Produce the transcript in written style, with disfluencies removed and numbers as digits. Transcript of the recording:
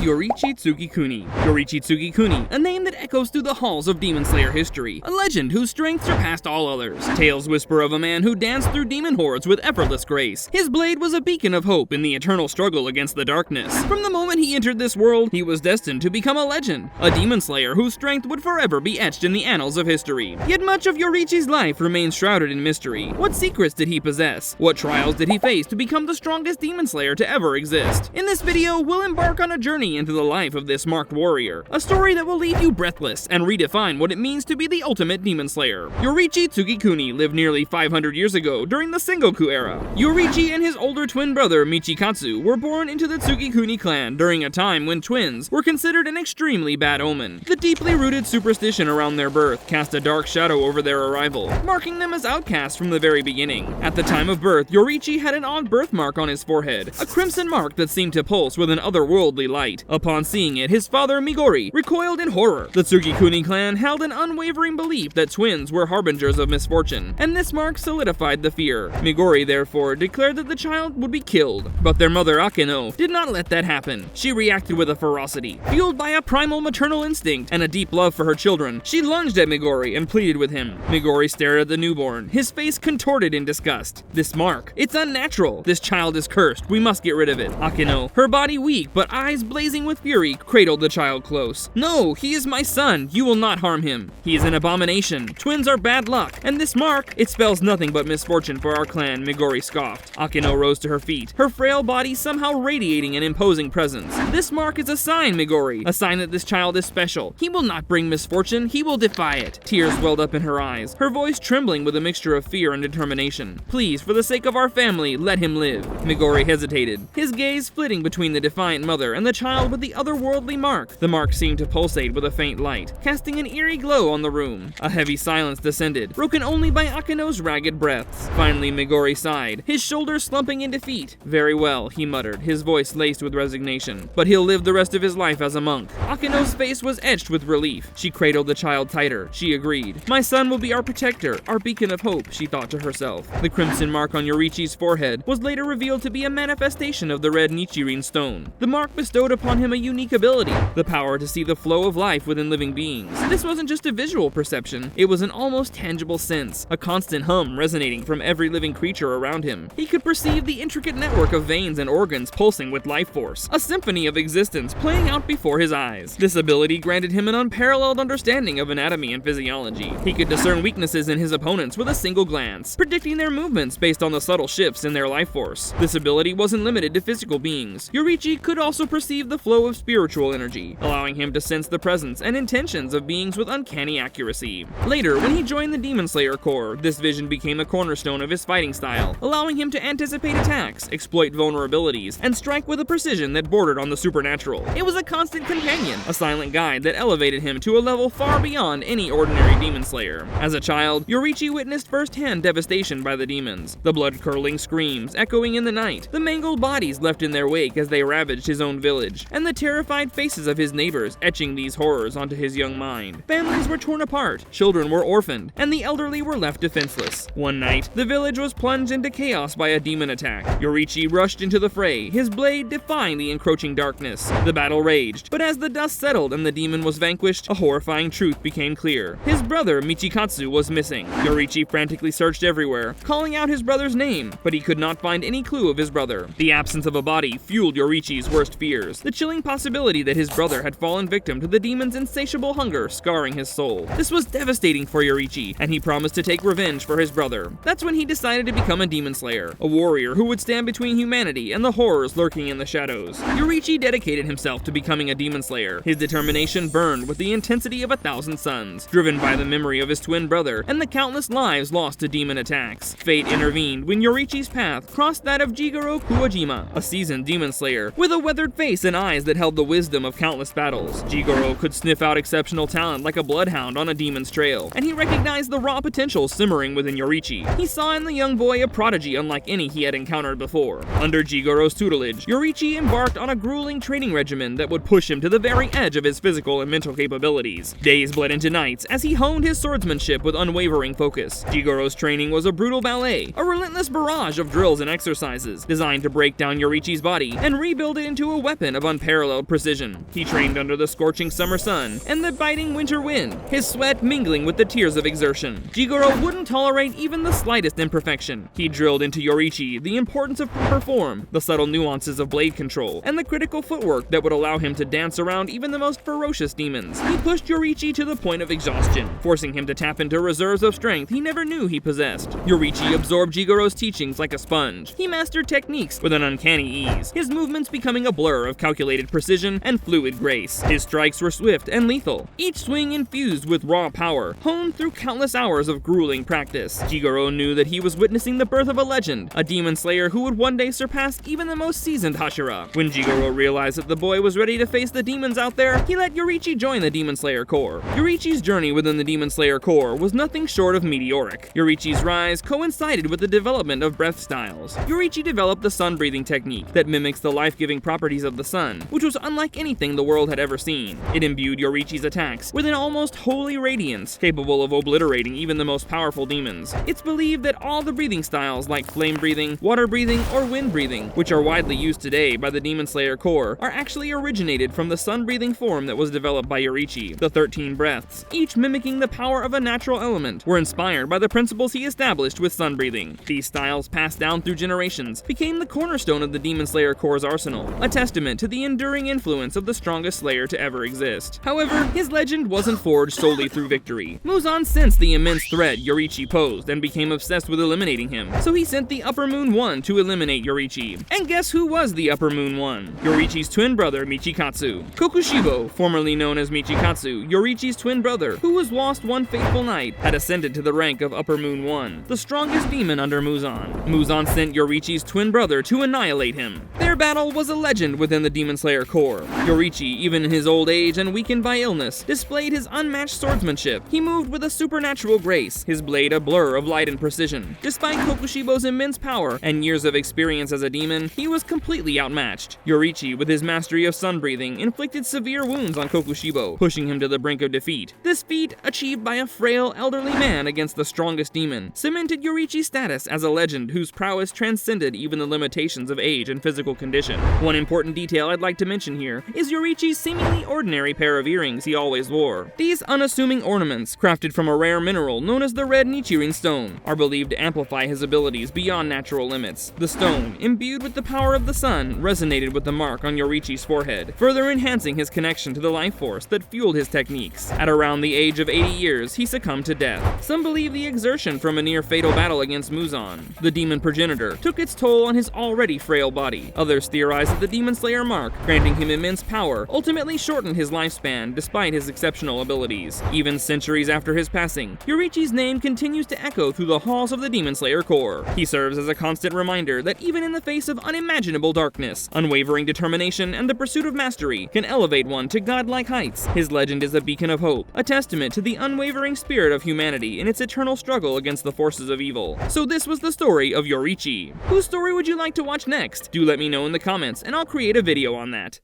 Yoriichi Tsugikuni. Yoriichi Tsugikuni, a name that echoes through the halls of Demon Slayer history, a legend whose strength surpassed all others. Tales whisper of a man who danced through demon hordes with effortless grace. His blade was a beacon of hope in the eternal struggle against the darkness. From the moment he entered this world, he was destined to become a legend, a demon slayer whose strength would forever be etched in the annals of history. Yet much of Yoriichi's life remains shrouded in mystery. What secrets did he possess? What trials did he face to become the strongest demon slayer to ever exist? In this video, we'll embark on a journey into the life of this marked warrior, a story that will leave you breathless and redefine what it means to be the ultimate demon slayer. Yoriichi Tsugikuni lived nearly 500 years ago during the Sengoku era. Yoriichi and his older twin brother Michikatsu were born into the Tsugikuni clan during a time when twins were considered an extremely bad omen. The deeply rooted superstition around their birth cast a dark shadow over their arrival, marking them as outcasts from the very beginning. At the time of birth, Yoriichi had an odd birthmark on his forehead, a crimson mark that seemed to pulse with an otherworldly light. Upon seeing it, his father Migori recoiled in horror. The Tsugikuni clan held an unwavering belief that twins were harbingers of misfortune, and this mark solidified the fear. Migori therefore declared that the child would be killed, but their mother Akino did not let that happen. She reacted with a ferocity, fueled by a primal maternal instinct and a deep love for her children. She lunged at Migori and pleaded with him. Migori stared at the newborn, his face contorted in disgust. This mark, it's unnatural. This child is cursed. We must get rid of it. Akino, her body weak but eyes blazing with fury, cradled the child close. No, he is my son. You will not harm him. He is an abomination. Twins are bad luck. And this mark, it spells nothing but misfortune for our clan, Migori scoffed. Akino rose to her feet, her frail body somehow radiating an imposing presence. This mark is a sign, Migori. A sign that this child is special. He will not bring misfortune. He will defy it. Tears welled up in her eyes, her voice trembling with a mixture of fear and determination. Please, for the sake of our family, let him live. Migori hesitated, his gaze flitting between the defiant mother and the child with the otherworldly mark. The mark seemed to pulsate with a faint light, casting an eerie glow on the room. A heavy silence descended, broken only by Akino's ragged breaths. Finally, Migori sighed, his shoulders slumping in defeat. Very well, he muttered, his voice laced with resignation. But he'll live the rest of his life as a monk. Akino's face was etched with relief. She cradled the child tighter. She agreed. My son will be our protector, our beacon of hope, she thought to herself. The crimson mark on Yoriichi's forehead was later revealed to be a manifestation of the red Nichirin stone. The mark bestowed upon him a unique ability, the power to see the flow of life within living beings. This wasn't just a visual perception, it was an almost tangible sense, a constant hum resonating from every living creature around him. He could perceive the intricate network of veins and organs pulsing with life force, a symphony of existence playing out before his eyes. This ability granted him an unparalleled understanding of anatomy and physiology. He could discern weaknesses in his opponents with a single glance, predicting their movements based on the subtle shifts in their life force. This ability wasn't limited to physical beings. Yoriichi could also perceive the flow of spiritual energy, allowing him to sense the presence and intentions of beings with uncanny accuracy. Later, when he joined the Demon Slayer Corps, this vision became a cornerstone of his fighting style, allowing him to anticipate attacks, exploit vulnerabilities, and strike with a precision that bordered on the supernatural. It was a constant companion, a silent guide that elevated him to a level far beyond any ordinary demon slayer. As a child, Yoriichi witnessed firsthand devastation by the demons, the blood-curdling screams echoing in the night, the mangled bodies left in their wake as they ravaged his own village, and the terrified faces of his neighbors etching these horrors onto his young mind. Families were torn apart, children were orphaned, and the elderly were left defenseless. One night, the village was plunged into chaos by a demon attack. Yoriichi rushed into the fray, his blade defying the encroaching darkness. The battle raged, but as the dust settled and the demon was vanquished, a horrifying truth became clear. His brother Michikatsu was missing. Yoriichi frantically searched everywhere, calling out his brother's name, but he could not find any clue of his brother. The absence of a body fueled Yoriichi's worst fears, the chilling possibility that his brother had fallen victim to the demon's insatiable hunger scarring his soul. This was devastating for Yoriichi, and he promised to take revenge for his brother. That's when he decided to become a demon slayer, a warrior who would stand between humanity and the horrors lurking in the shadows. Yoriichi dedicated himself to becoming a demon slayer. His determination burned with the intensity of 1,000 suns, driven by the memory of his twin brother and the countless lives lost to demon attacks. Fate intervened when Yoriichi's path crossed that of Jigoro Kuwajima, a seasoned demon slayer with a weathered face and eyes that held the wisdom of countless battles. Jigoro could sniff out exceptional talent like a bloodhound on a demon's trail, and he recognized the raw potential simmering within Yoriichi. He saw in the young boy a prodigy unlike any he had encountered before. Under Jigoro's tutelage, Yoriichi embarked on a grueling training regimen that would push him to the very edge of his physical and mental capabilities. Days bled into nights as he honed his swordsmanship with unwavering focus. Jigoro's training was a brutal ballet, a relentless barrage of drills and exercises designed to break down Yoriichi's body and rebuild it into a weapon of unparalleled precision. He trained under the scorching summer sun and the biting winter wind, his sweat mingling with the tears of exertion. Jigoro wouldn't tolerate even the slightest imperfection. He drilled into Yoriichi the importance of proper form, the subtle nuances of blade control, and the critical footwork that would allow him to dance around even the most ferocious demons. He pushed Yoriichi to the point of exhaustion, forcing him to tap into reserves of strength he never knew he possessed. Yoriichi absorbed Jigoro's teachings like a sponge. He mastered techniques with an uncanny ease, his movements becoming a blur of calculated precision and fluid grace. His strikes were swift and lethal, each swing infused with raw power, honed through countless hours of grueling practice. Jigoro knew that he was witnessing the birth of a legend, a demon slayer who would one day surpass even the most seasoned Hashira. When Jigoro realized that the boy was ready to face the demons out there, he let Yoriichi join the Demon Slayer Corps. Yoriichi's journey within the Demon Slayer Corps was nothing short of meteoric. Yoriichi's rise coincided with the development of breath styles. Yoriichi developed the sun-breathing technique that mimics the life-giving properties of the sun, which was unlike anything the world had ever seen. It imbued Yoriichi's attacks with an almost holy radiance, capable of obliterating even the most powerful demons. It's believed that all the breathing styles like flame breathing, water breathing, or wind breathing, which are widely used today by the Demon Slayer Corps, are actually originated from the sun-breathing form that was developed by Yoriichi. The 13 breaths, each mimicking the power of a natural element, were inspired by the principles he established with sun breathing. These styles, passed down through generations, became the cornerstone of the Demon Slayer Corps' arsenal, a testament to the enduring influence of the strongest Slayer to ever exist. However, his legend wasn't forged solely through victory. Muzan sensed the immense threat Yoriichi posed and became obsessed with eliminating him, so he sent the Upper Moon One to eliminate Yoriichi. And guess who was the Upper Moon One? Yoriichi's twin brother, Michikatsu. Kokushibo, formerly known as Michikatsu, Yoriichi's twin brother, who was lost one fateful night, had ascended to the rank of Upper Moon One, the strongest demon under Muzan. Muzan sent Yoriichi's twin brother to annihilate him. Their battle was a legend within the Demon Slayer Corps. Yoriichi, even in his old age and weakened by illness, displayed his unmatched swordsmanship. He moved with a supernatural grace, his blade a blur of light and precision. Despite Kokushibo's immense power and years of experience as a demon, he was completely outmatched. Yoriichi, with his mastery of sun breathing, inflicted severe wounds on Kokushibo, pushing him to the brink of defeat. This feat, achieved by a frail, elderly man against the strongest demon, cemented Yoriichi's status as a legend whose prowess transcended even the limitations of age and physical condition. One important detail I'd like to mention here is Yoriichi's seemingly ordinary pair of earrings he always wore. These unassuming ornaments, crafted from a rare mineral known as the red Nichirin stone, are believed to amplify his abilities beyond natural limits. The stone, imbued with the power of the sun, resonated with the mark on Yoriichi's forehead, further enhancing his connection to the life force that fueled his techniques. At around the age of 80 years, he succumbed to death. Some believe the exertion from a near-fatal battle against Muzan, the demon progenitor, took its toll on his already frail body. Others theorize that the Demon Slayer mark, granting him immense power, ultimately shortened his lifespan despite his exceptional abilities. Even centuries after his passing, Yoriichi's name continues to echo through the halls of the Demon Slayer Corps. He serves as a constant reminder that even in the face of unimaginable darkness, unwavering determination and the pursuit of mastery can elevate one to godlike heights. His legend is a beacon of hope, a testament to the unwavering spirit of humanity in its eternal struggle against the forces of evil. So this was the story of Yoriichi. Whose story would you like to watch next? Do let me know in the comments and I'll create a video on that.